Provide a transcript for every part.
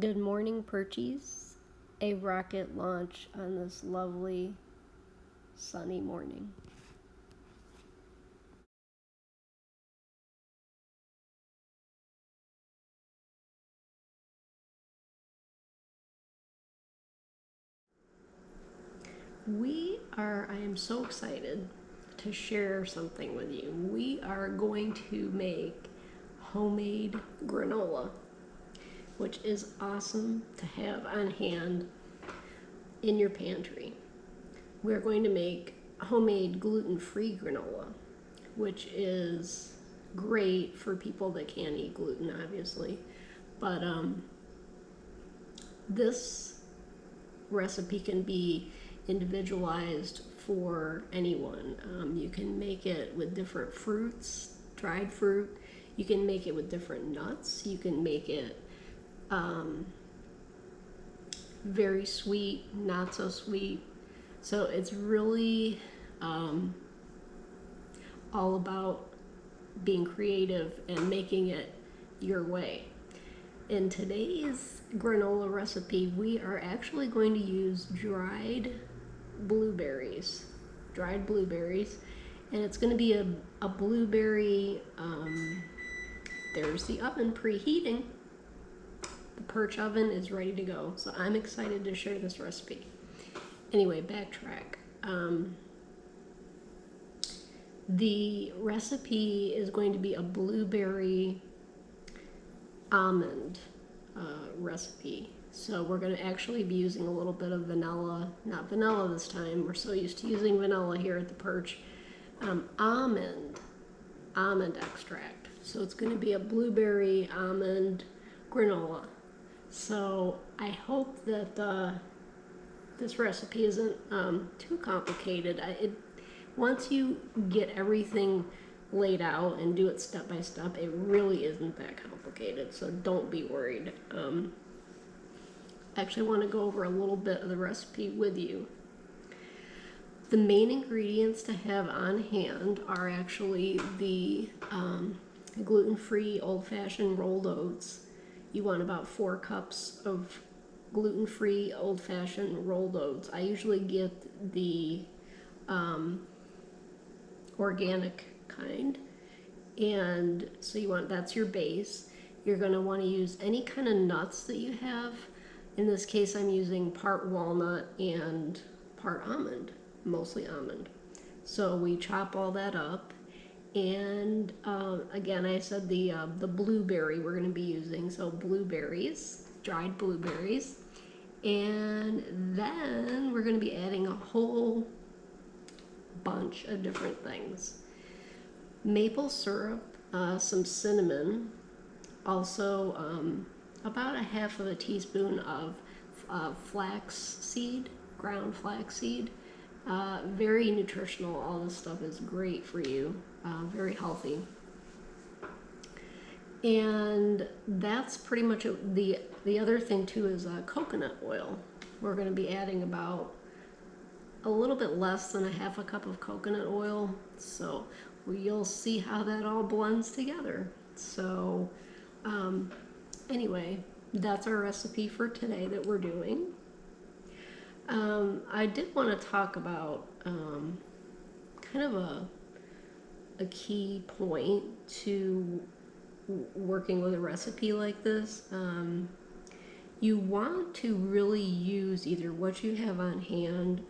Good morning, Perchies. A rocket launch on this lovely sunny morning. I am so excited to share something with you. We are going to make homemade granola, which is awesome to have on hand in your pantry. We're going to make homemade gluten-free granola, which is great for people that can't eat gluten, obviously. But this recipe can be individualized for anyone. You can make it with different fruits, dried fruit. You can make it with different nuts. You can make it very sweet, not so sweet. So it's really all about being creative and making it your way. In today's granola recipe, we are actually going to use dried blueberries, and it's going to be a blueberry, there's the oven preheating. The Perch oven is ready to go, so I'm excited to share this recipe. Anyway, backtrack. The recipe is going to be a blueberry almond recipe. So we're going to actually be using a little bit of vanilla, not vanilla this time. We're so used to using vanilla here at the Perch. Almond extract. So it's going to be a blueberry almond granola. So I hope that this recipe isn't too complicated. Once you get everything laid out and do it step by step, it really isn't that complicated, so don't be worried. I actually want to go over a little bit of the recipe with you. The main ingredients to have on hand are actually the gluten-free old-fashioned rolled oats. You want about 4 cups of gluten-free old-fashioned rolled oats. I usually get the organic kind, and so that's your base. You're going to want to use any kind of nuts that you have. In this case, I'm using part walnut and part almond, mostly almond. So we chop all that up, and again, I said the blueberry we're going to be using, so blueberries, dried blueberries, and then we're going to be adding a whole bunch of different things. Maple syrup, some cinnamon, also about a half of a teaspoon of flax seed, ground flax seed. Very nutritional. All this stuff is great for you, very healthy. And that's pretty much it. The other thing too is coconut oil. We're going to be adding about a little bit less than a half a cup of coconut oil, so you'll see how that all blends together. So anyway, that's our recipe for today that we're doing. I did want to talk about kind of a key point to working with a recipe like this. You want to really use either what you have on hand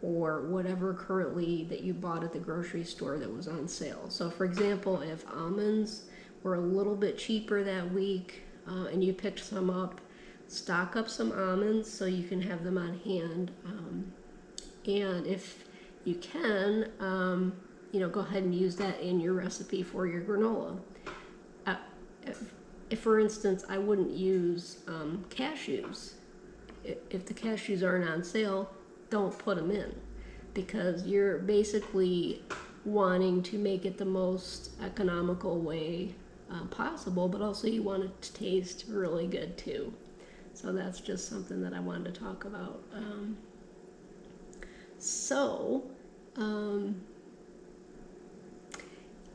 or whatever currently that you bought at the grocery store that was on sale. So for example, if almonds were a little bit cheaper that week and you picked some up, stock up some almonds so you can have them on hand. And if you can, go ahead and use that in your recipe for your granola. If for instance, I wouldn't use cashews. If the cashews aren't on sale, don't put them in, because you're basically wanting to make it the most economical way possible, but also you want it to taste really good too. So that's just something that I wanted to talk about.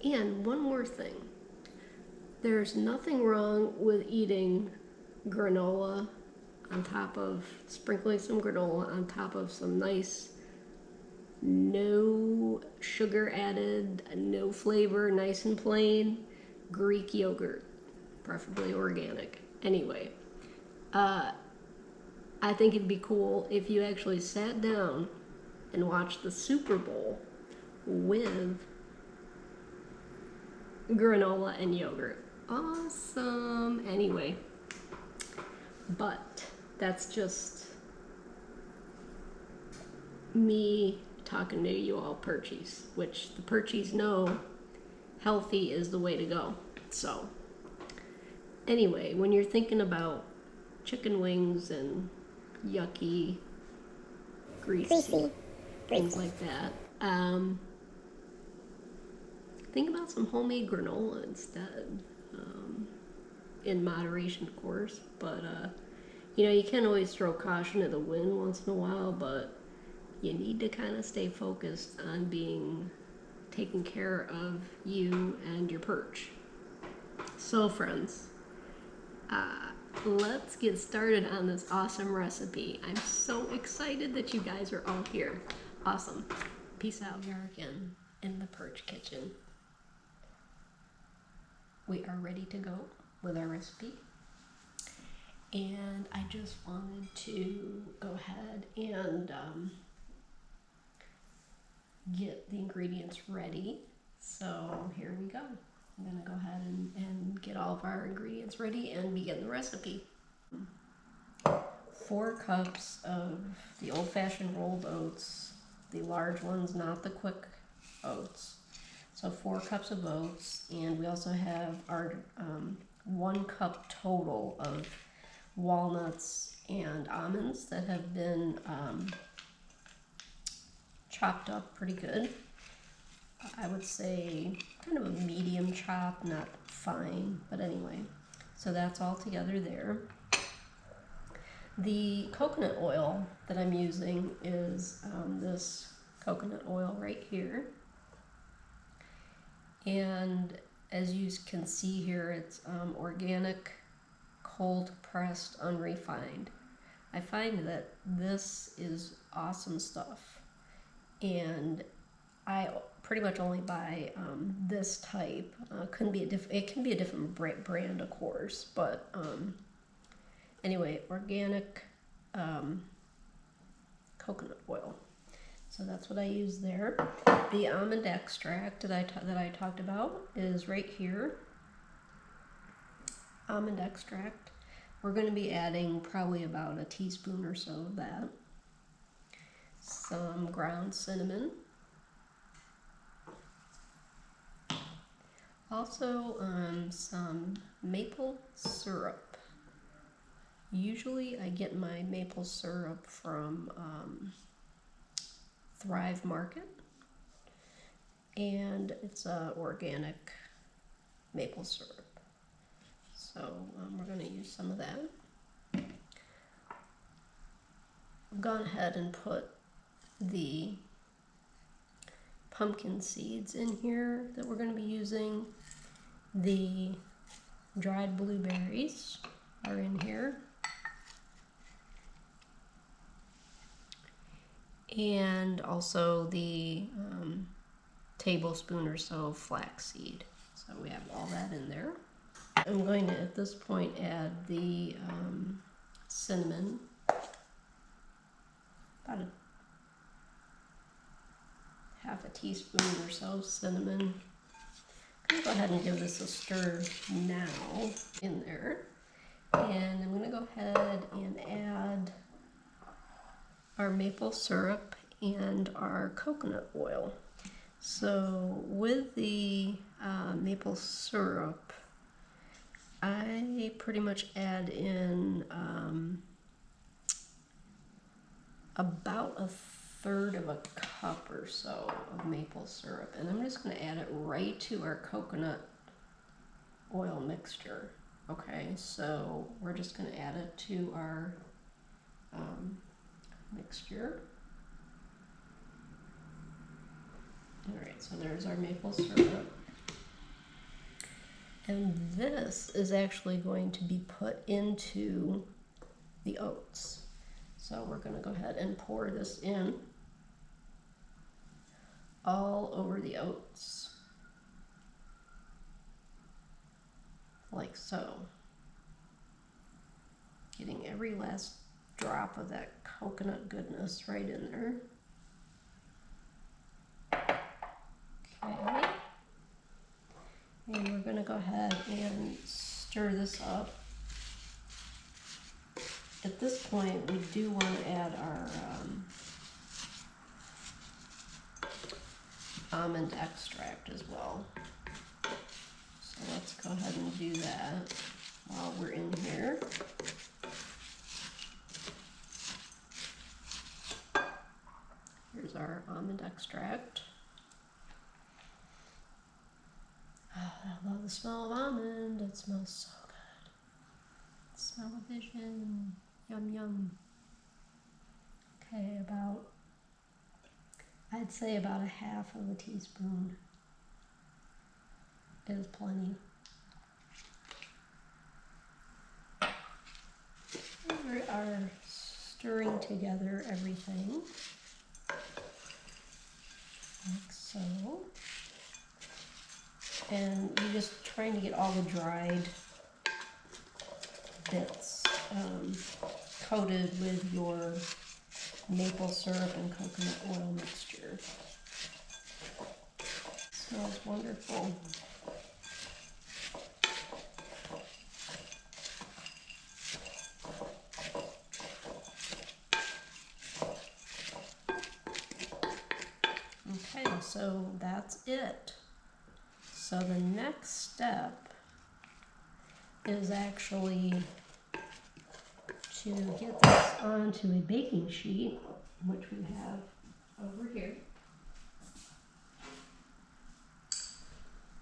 And one more thing. There's nothing wrong with eating granola on top of, sprinkling some granola on top of some nice, no sugar added, no flavor, nice and plain Greek yogurt, preferably organic. Anyway, I think it'd be cool if you actually sat down and watched the Super Bowl with granola and yogurt. Awesome. Anyway, but that's just me talking to you all Perchies, which the Perchies know healthy is the way to go. So anyway, when you're thinking about chicken wings and yucky, greasy things like that, think about some homemade granola instead. In moderation, of course, but you know, you can always throw caution to the wind once in a while, but you need to kind of stay focused on taking care of you and your perch. So friends, let's get started on this awesome recipe. I'm so excited that you guys are all here. Awesome. Peace out. We are again in the Perch kitchen. We are ready to go with our recipe. And I just wanted to go ahead and get the ingredients ready. So here we go. I'm gonna go ahead and get all of our ingredients ready and begin the recipe. 4 cups of the old-fashioned rolled oats, the large ones, not the quick oats. So 4 cups of oats, and we also have our 1 cup total of walnuts and almonds that have been chopped up pretty good. I would say kind of a medium chop, not fine, but anyway. So that's all together there. The coconut oil that I'm using is this coconut oil right here. And as you can see here, it's organic, cold pressed, unrefined. I find that this is awesome stuff, and I pretty much only buy this type. It can be a different brand, of course, but anyway, organic coconut oil. So that's what I use there. The almond extract that I talked about is right here. Almond extract. We're going to be adding probably about a teaspoon or so of that. Some ground cinnamon. Also some maple syrup. Usually I get my maple syrup from Thrive Market, and it's organic maple syrup. So we're going to use some of that. I've gone ahead and put the pumpkin seeds in here that we're going to be using. The dried blueberries are in here. And also the tablespoon or so of flaxseed. So we have all that in there. I'm going to, at this point, add the cinnamon. About a half a teaspoon or so of cinnamon. I'm going to go ahead and give this a stir now in there. And I'm going to go ahead and add our maple syrup and our coconut oil. So with the maple syrup, I pretty much add in about a third of a cup or so of maple syrup, and I'm just going to add it right to our coconut oil mixture. Okay, so we're just going to add it to our mixture. Alright, so there's our maple syrup. And this is actually going to be put into the oats. So we're going to go ahead and pour this in all over the oats, like so. Getting every last drop of that coconut goodness right in there. Okay. And we're going to go ahead and stir this up. At this point, we do want to add our almond extract as well. So let's go ahead and do that while we're in here. Here's our almond extract. Oh, I love the smell of almond. It smells so good. Smell-o-vision. Yum, yum. Okay, I'd say about a half of a teaspoon is plenty. We are stirring together everything, like so. And you're just trying to get all the dried bits coated with your maple syrup and coconut oil mixture. Smells wonderful. Okay, so that's it. So the next step is actually to get this onto a baking sheet, which we have over here.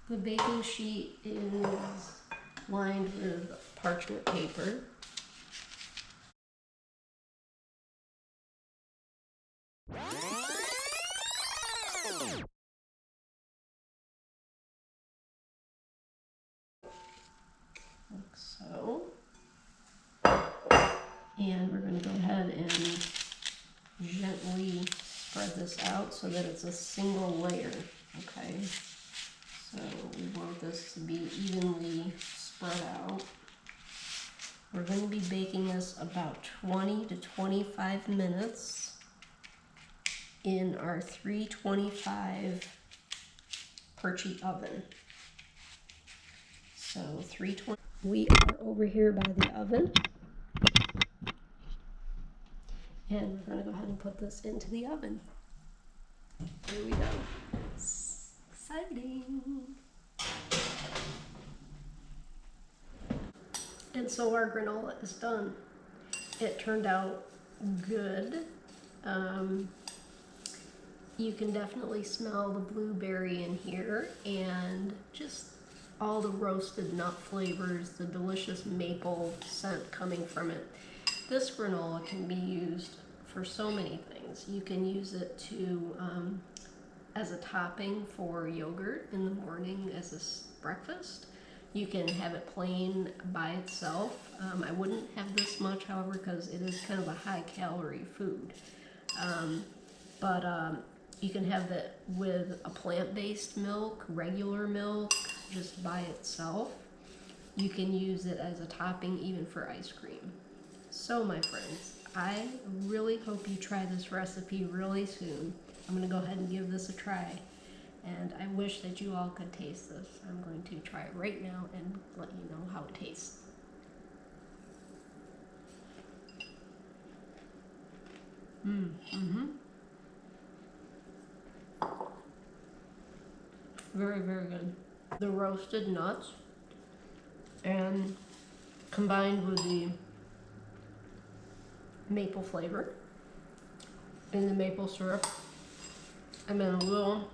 The baking sheet is lined with parchment paper. Like so. And we're going to go ahead and gently spread this out so that it's a single layer, okay? So we want this to be evenly spread out. We're going to be baking this about 20 to 25 minutes in our 325 Perchy oven. So 320. We are over here by the oven. And we're going to go ahead and put this into the oven. Here we go. It's exciting. And so our granola is done. It turned out good. You can definitely smell the blueberry in here and just all the roasted nut flavors, the delicious maple scent coming from it. This granola can be used for so many things. You can use it to as a topping for yogurt in the morning as a breakfast. You can have it plain by itself. I wouldn't have this much, however, because it is kind of a high-calorie food. You can have it with a plant-based milk, regular milk, just by itself. You can use it as a topping even for ice cream. So my friends, I really hope you try this recipe really soon. I'm going to go ahead and give this a try. And I wish that you all could taste this. I'm going to try it right now and let you know how it tastes. Very, very good. The roasted nuts and combined with the maple flavor and the maple syrup, and then a little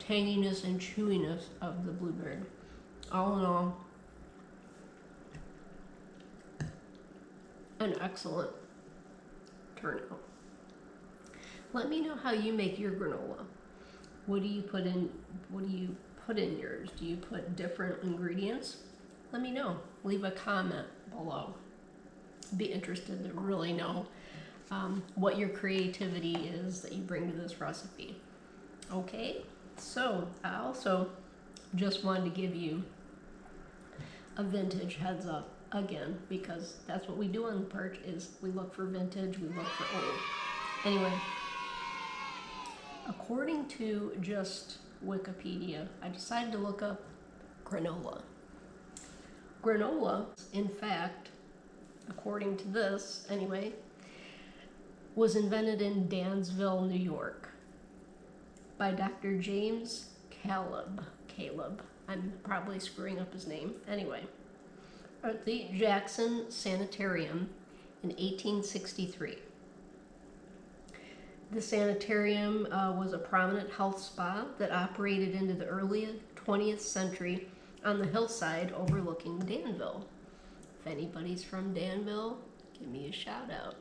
tanginess and chewiness of the blueberry. All in all, an excellent turnout. Let me know how you make your granola. What do you put in yours? Do you put different ingredients? Let me know. Leave a comment below. be interested to really know what your creativity is that you bring to this recipe. Okay, so I also just wanted to give you a vintage heads up again, because that's what we do on the Perch, is we look for vintage, we look for old. Anyway, according to just Wikipedia, I decided to look up granola. Granola, in fact, according to this anyway, was invented in Dansville, New York by Dr. James Caleb. I'm probably screwing up his name. Anyway, at the Jackson Sanitarium in 1863. The sanitarium was a prominent health spa that operated into the early 20th century on the hillside overlooking Danville. If anybody's from Danville, give me a shout out.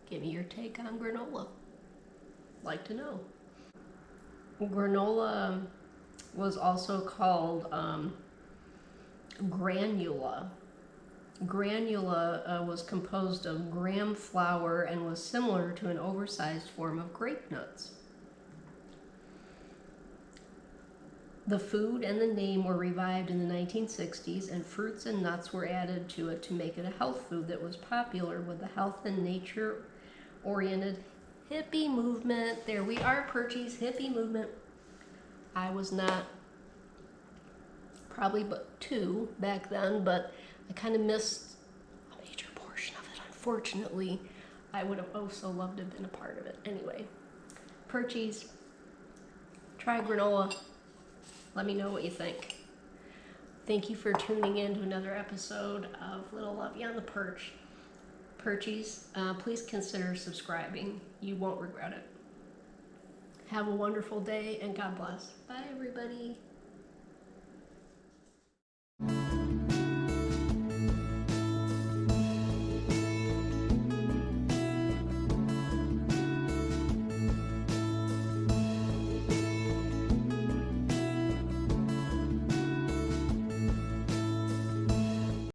Give me your take on granola. Like to know. Granola was also called granula. Granula was composed of gram flour and was similar to an oversized form of grape nuts. The food and the name were revived in the 1960s, and fruits and nuts were added to it to make it a health food that was popular with the health and nature-oriented hippie movement. There we are, Perchies, hippie movement. I was not probably but 2 back then, but I kind of missed a major portion of it, unfortunately. I would have also loved to have been a part of it. Anyway, Perchies, try granola. Let me know what you think. Thank you for tuning in to another episode of Little Lovey on the Perch. Perchies, please consider subscribing. You won't regret it. Have a wonderful day, and God bless. Bye, everybody.